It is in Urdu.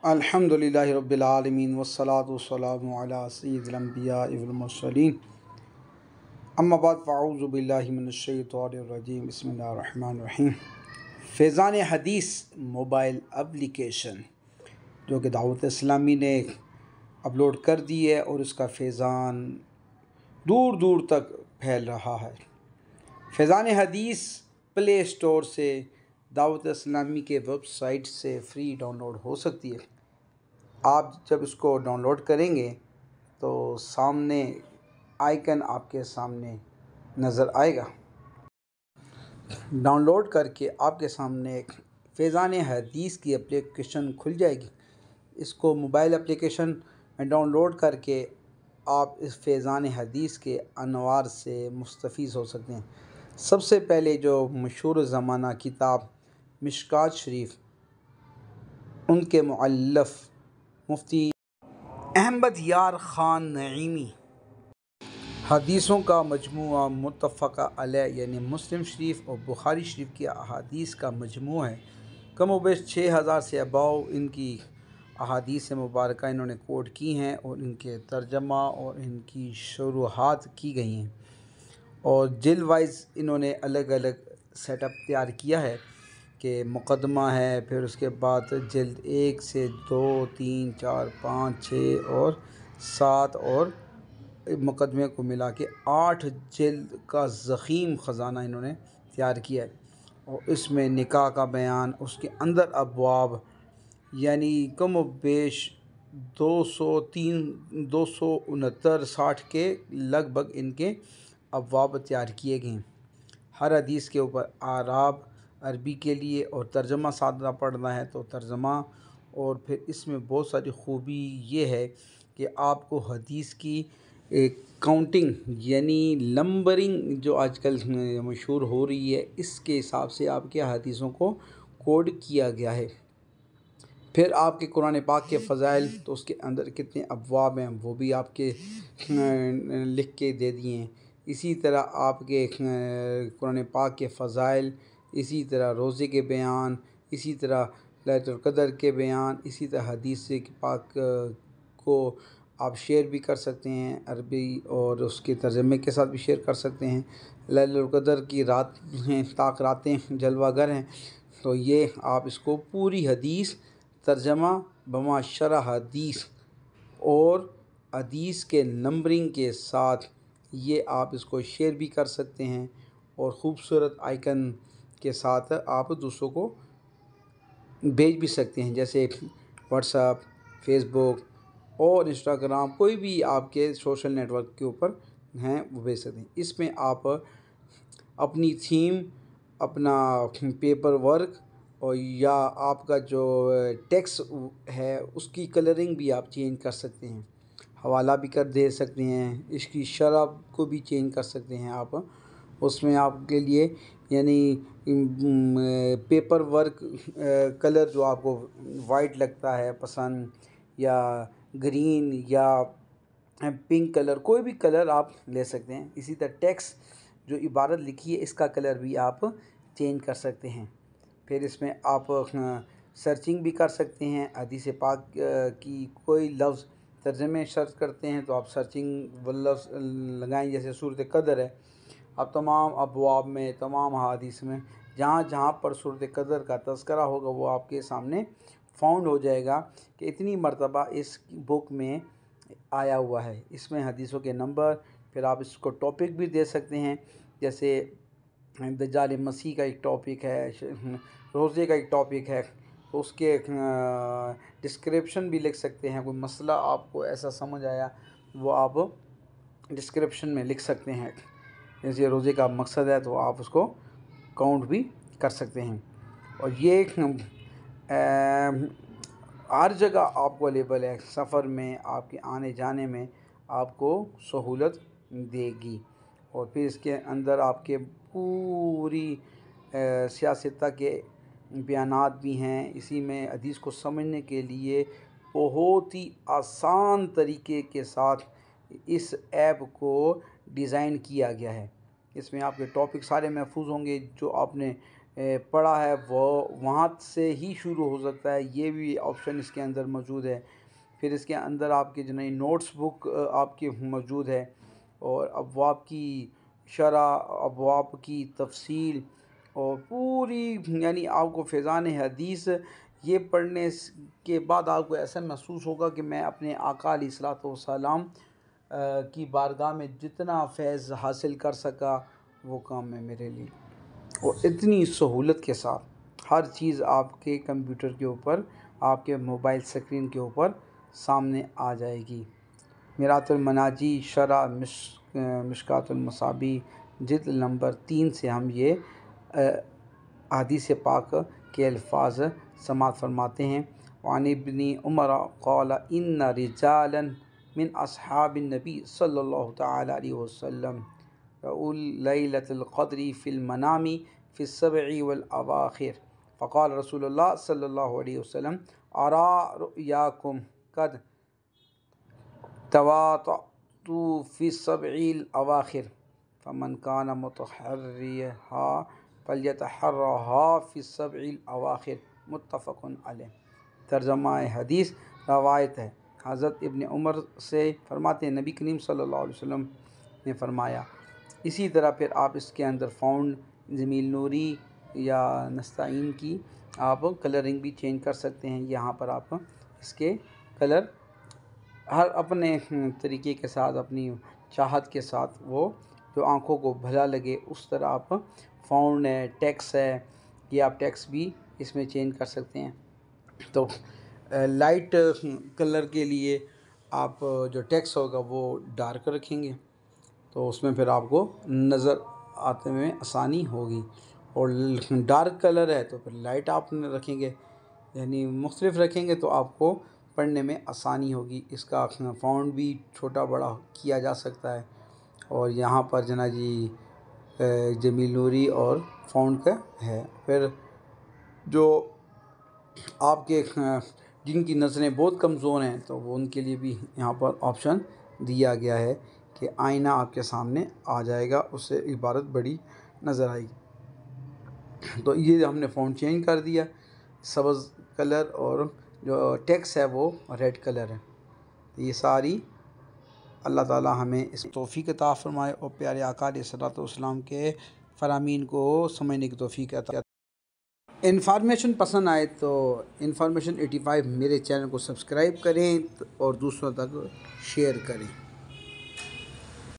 الحمدللہ رب العالمین والصلاة والسلام علی سید الانبیاء والمرسلین اما بعد فاعوذ باللہ من الشیطان الرجیم بسم اللہ الرحمن الرحیم۔ فیضان حدیث موبائل اپلیکیشن جو کہ دعوت اسلامی نے اپلوڈ کر دی ہے اور اس کا فیضان دور دور تک پھیل رہا ہے۔ فیضان حدیث پلے اسٹور سے دعوت اسلامی کے ویب سائٹ سے فری ڈاؤن لوڈ ہو سکتی ہے۔ آپ جب اس کو ڈاؤن لوڈ کریں گے تو سامنے آئیکن آپ کے سامنے نظر آئے گا۔ ڈاؤن لوڈ کر کے آپ کے سامنے ایک فیضان حدیث کی اپلیکیشن کھل جائے گی۔ اس کو موبائل اپلیکیشن میں ڈاؤن لوڈ کر کے آپ اس فیضان حدیث کے انوار سے مستفیض ہو سکتے ہیں۔ سب سے پہلے جو مشہور زمانہ کتاب مشکوٰۃ شریف، ان کے مؤلف مفتی احمد یار خان نعیمی حدیثوں کا مجموعہ متفقہ علیہ یعنی مسلم شریف اور بخاری شریف کی احادیث کا مجموعہ ہے۔ کم و بیش 6000 سے اباؤ ان کی احادیث مبارکہ انہوں نے کوٹ کی ہیں اور ان کے ترجمہ اور ان کی شروحات کی گئی ہیں، اور جلد وائز انہوں نے الگ الگ سیٹ اپ تیار کیا ہے کہ مقدمہ ہے، پھر اس کے بعد جلد 1 سے 2 3 4 5 6 اور 7 اور مقدمے کو ملا کے 8 جلد کا ضخیم خزانہ انہوں نے تیار کیا ہے، اور اس میں نکاح کا بیان، اس کے اندر ابواب، یعنی کم و بیش 269 کے لگ بھگ ان کے ابواب تیار کیے گئے ہیں۔ ہر حدیث کے اوپر اعراب عربی کے لیے اور ترجمہ سادہ پڑھنا ہے تو ترجمہ، اور پھر اس میں بہت ساری خوبی یہ ہے کہ آپ کو حدیث کی کاؤنٹنگ یعنی نمبرنگ جو آج کل مشہور ہو رہی ہے، اس کے حساب سے آپ کے حدیثوں کو کوڈ کیا گیا ہے۔ پھر آپ کے قرآن پاک کے فضائل، تو اس کے اندر کتنے ابواب ہیں وہ بھی آپ کے لکھ کے دے دیے ہیں۔ اسی طرح آپ کے قرآن پاک کے فضائل، اسی طرح روزے کے بیان، اسی طرح لیلۃ القدر کے بیان، اسی طرح حدیث پاک کو آپ شیئر بھی کر سکتے ہیں عربی اور اس کے ترجمے کے ساتھ بھی شیئر کر سکتے ہیں۔ لیلۃ القدر کی رات ہیں، طاق راتیں جلوہ گر ہیں، تو یہ آپ اس کو پوری حدیث ترجمہ بما شرح حدیث اور حدیث کے نمبرنگ کے ساتھ یہ آپ اس کو شیئر بھی کر سکتے ہیں، اور خوبصورت آئیکن کے ساتھ آپ دوسروں کو بھیج بھی سکتے ہیں، جیسے واٹس ایپ، فیس بک اور انسٹاگرام، کوئی بھی آپ کے سوشل نیٹ ورک کے اوپر ہیں وہ بھیج سکتے ہیں۔ اس میں آپ اپنی تھیم، اپنا پیپر ورک، اور یا آپ کا جو ٹیکس ہے اس کی کلرنگ بھی آپ چینج کر سکتے ہیں، حوالہ بھی کر دے سکتے ہیں، اس کی شرح کو بھی چینج کر سکتے ہیں آپ۔ اس میں آپ کے لیے یعنی پیپر ورک کلر جو آپ کو وائٹ لگتا ہے پسند، یا گرین یا پنک کلر، کوئی بھی کلر آپ لے سکتے ہیں۔ اسی طرح ٹیکس جو عبارت لکھی ہے اس کا کلر بھی آپ چینج کر سکتے ہیں۔ پھر اس میں آپ سرچنگ بھی کر سکتے ہیں، حدیث پاک کی کوئی لفظ ترجمے سرچ کرتے ہیں تو آپ سرچنگ وہ لفظ لگائیں، جیسے سورۃ قدر ہے، آپ تمام ابواب میں، تمام حدیث میں جہاں جہاں پر سورۃ قدر کا تذکرہ ہوگا وہ آپ کے سامنے فاؤنڈ ہو جائے گا کہ اتنی مرتبہ اس بک میں آیا ہوا ہے۔ اس میں حدیثوں کے نمبر، پھر آپ اس کو ٹاپک بھی دے سکتے ہیں، جیسے دجال مسیح کا ایک ٹاپک ہے، روزے کا ایک ٹاپک ہے، تو اس کے ڈسکرپشن بھی لکھ سکتے ہیں۔ کوئی مسئلہ آپ کو ایسا سمجھ آیا وہ آپ ڈسکرپشن میں لکھ سکتے ہیں، جیسے روزے کا مقصد ہے تو آپ اس کو کاؤنٹ بھی کر سکتے ہیں، اور یہ ہر جگہ آپ کو اویلیبل ہے۔ سفر میں، آپ کے آنے جانے میں آپ کو سہولت دے گی، اور پھر اس کے اندر آپ کے پوری سیاستہ کے بیانات بھی ہیں۔ اسی میں حدیث کو سمجھنے کے لیے بہت ہی آسان طریقے کے ساتھ اس ایپ کو ڈیزائن کیا گیا ہے۔ اس میں آپ کے ٹاپک سارے محفوظ ہوں گے، جو آپ نے پڑھا ہے وہ وہاں سے ہی شروع ہو سکتا ہے، یہ بھی آپشن اس کے اندر موجود ہے۔ پھر اس کے اندر آپ کے جنہیں نوٹس بک آپ کی موجود ہے، اور ابواب کی شرح، ابواب کی تفصیل، اور پوری یعنی آپ کو فیضان حدیث یہ پڑھنے کے بعد آپ کو ایسا محسوس ہوگا کہ میں اپنے آقا علیہ الصلوۃ والسلام کی بارگاہ میں جتنا فیض حاصل کر سکا وہ کام ہے میرے لیے۔ اور اتنی سہولت کے ساتھ ہر چیز آپ کے کمپیوٹر کے اوپر، آپ کے موبائل اسکرین کے اوپر سامنے آ جائے گی۔ میرات المناجی شرح مشکات المصابیح جلد نمبر 3 سے ہم یہ حدیث پاک کے الفاظ سماعت فرماتے ہیں۔ وعن ابن عمر قال ان رجالا من اصحاب النبی صلی اللہ تعالی علیہ وسلم رأوا لیلۃ القدر فی المنام فی السبع والاواخر فقال رسول اللہ صلی اللہ علیہ وسلم ارى رؤیاکم قد تواطأت فی السبع الاواخر فمن کان متحریها فلیتحرها فی السبع الاواخر متفق علیہ۔ ترجمہ حدیث روایت ہے حضرت ابن عمر سے، فرماتے ہیں نبی کریم صلی اللہ علیہ وسلم نے فرمایا۔ اسی طرح پھر آپ اس کے اندر فاؤنڈ جمیل نوری یا نستعین کی آپ کلرنگ بھی چینج کر سکتے ہیں۔ یہاں پر آپ اس کے کلر ہر اپنے طریقے کے ساتھ، اپنی چاہت کے ساتھ، وہ جو آنکھوں کو بھلا لگے اس طرح آپ فاؤنڈ ہے، ٹیکس ہے، یہ آپ ٹیکس بھی اس میں چینج کر سکتے ہیں۔ تو لائٹ کلر کے لیے آپ جو ٹیکس ہوگا وہ ڈارک رکھیں گے تو اس میں پھر آپ کو نظر آتے میں آسانی ہوگی، اور ڈارک کلر ہے تو پھر لائٹ آپ رکھیں گے، یعنی مختلف رکھیں گے تو آپ کو پڑھنے میں آسانی ہوگی۔ اس کا فاؤنڈ بھی چھوٹا بڑا کیا جا سکتا ہے، اور یہاں پر جناب جی جمیل نوری اور فاؤنڈ کا ہے۔ پھر جو آپ کے جن کی نظریں بہت کمزور ہیں تو وہ ان کے لیے بھی یہاں پر آپشن دیا گیا ہے کہ آئینہ آپ کے سامنے آ جائے گا، اس سے عبارت بڑی نظر آئے گی۔ تو یہ ہم نے فاؤنڈ چینج کر دیا، سبز کلر، اور جو ٹیکس ہے وہ ریڈ کلر ہے۔ یہ ساری اللہ تعالی ہمیں اس توفیق عطا فرمائے، اور پیارے آقا علیہ الصلوۃ والسلام کے فرامین کو سمجھنے کی توفیق عطا۔ انفارمیشن پسند آئے تو انفارمیشن 85 میرے چینل کو سبسکرائب کریں اور دوسروں تک شیئر کریں۔